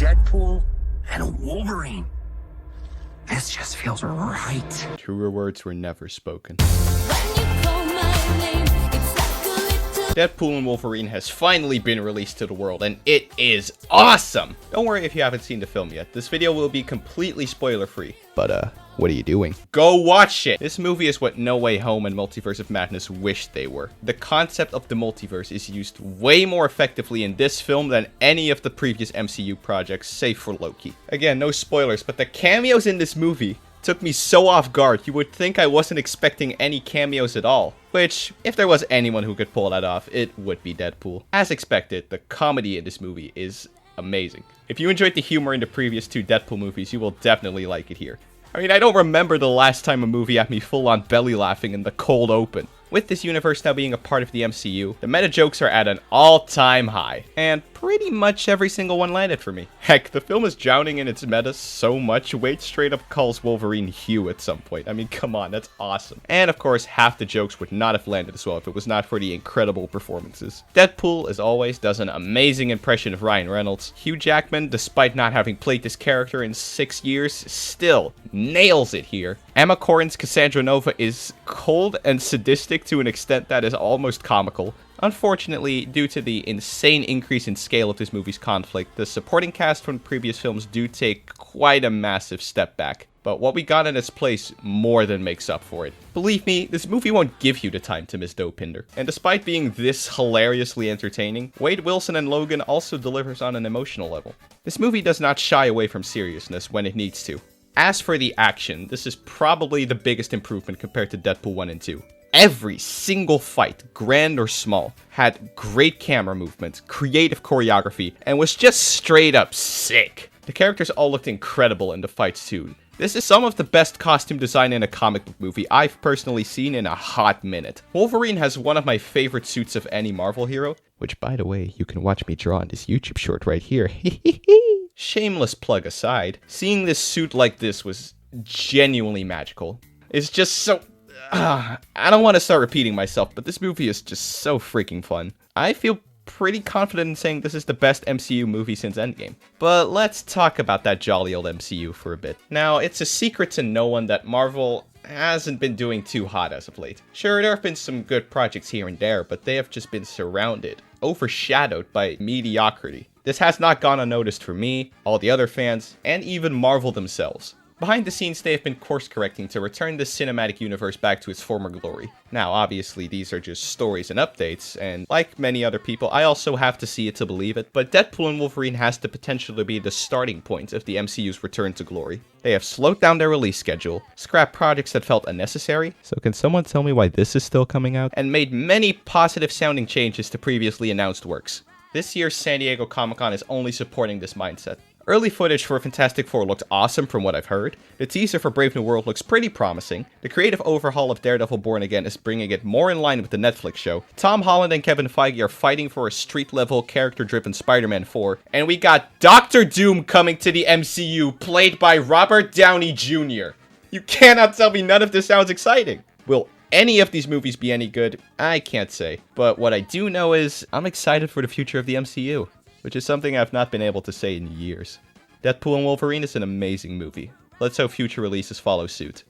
Deadpool and Wolverine. This just feels right. Truer words were never spoken. When you call my name, it's like a little... Deadpool and Wolverine has finally been released to the world, and it is awesome! Don't worry if you haven't seen the film yet. This video will be completely spoiler-free. But, what are you doing? Go watch it! This movie is what No Way Home and Multiverse of Madness wished they were. The concept of the multiverse is used way more effectively in this film than any of the previous MCU projects, save for Loki. Again, no spoilers, but the cameos in this movie took me so off guard, you would think I wasn't expecting any cameos at all. Which, if there was anyone who could pull that off, it would be Deadpool. As expected, the comedy in this movie is amazing. If you enjoyed the humor in the previous two Deadpool movies, you will definitely like it here. I mean, I don't remember the last time a movie had me full on belly laughing in the cold open. With this universe now being a part of the MCU, the meta jokes are at an all-time high, and pretty much every single one landed for me. Heck, the film is drowning in its meta so much, Wade straight up calls Wolverine Hugh at some point. I mean, come on, that's awesome. And of course, half the jokes would not have landed as well if it was not for the incredible performances. Deadpool, as always, does an amazing impression of Ryan Reynolds. Hugh Jackman, despite not having played this character in 6 years, still nails it here. Emma Corrin's Cassandra Nova is cold and sadistic to an extent that is almost comical. Unfortunately, due to the insane increase in scale of this movie's conflict, the supporting cast from previous films do take quite a massive step back. But what we got in its place more than makes up for it. Believe me, this movie won't give you the time to miss Dopinder. And despite being this hilariously entertaining, Wade Wilson and Logan also delivers on an emotional level. This movie does not shy away from seriousness when it needs to. As for the action, this is probably the biggest improvement compared to Deadpool 1 and 2. Every single fight, grand or small, had great camera movement, creative choreography, and was just straight up sick. The characters all looked incredible in the fights too. This is some of the best costume design in a comic book movie I've personally seen in a hot minute. Wolverine has one of my favorite suits of any Marvel hero, which by the way, you can watch me draw in this YouTube short right here. Shameless plug aside, seeing this suit like this was genuinely magical. It's just so... I don't want to start repeating myself, but this movie is just so freaking fun. I feel pretty confident in saying this is the best MCU movie since Endgame. But let's talk about that jolly old MCU for a bit. Now, it's a secret to no one that Marvel hasn't been doing too hot as of late. Sure, there have been some good projects here and there, but they have just been surrounded, overshadowed by mediocrity. This has not gone unnoticed for me, all the other fans, and even Marvel themselves. Behind the scenes, they have been course-correcting to return the cinematic universe back to its former glory. Now, obviously, these are just stories and updates, and like many other people, I also have to see it to believe it, but Deadpool and Wolverine has the potential to be the starting point of the MCU's return to glory. They have slowed down their release schedule, scrapped projects that felt unnecessary, so can someone tell me why this is still coming out? And made many positive-sounding changes to previously announced works. This year's San Diego Comic-Con is only supporting this mindset. Early footage for Fantastic Four looked awesome from what I've heard. The teaser for Brave New World looks pretty promising. The creative overhaul of Daredevil Born Again is bringing it more in line with the Netflix show. Tom Holland and Kevin Feige are fighting for a street-level, character-driven Spider-Man 4. And we got Doctor Doom coming to the MCU, played by Robert Downey Jr. You cannot tell me none of this sounds exciting. Will any of these movies be any good? I can't say. But what I do know is, I'm excited for the future of the MCU. Which is something I've not been able to say in years. Deadpool and Wolverine is an amazing movie. Let's hope future releases follow suit.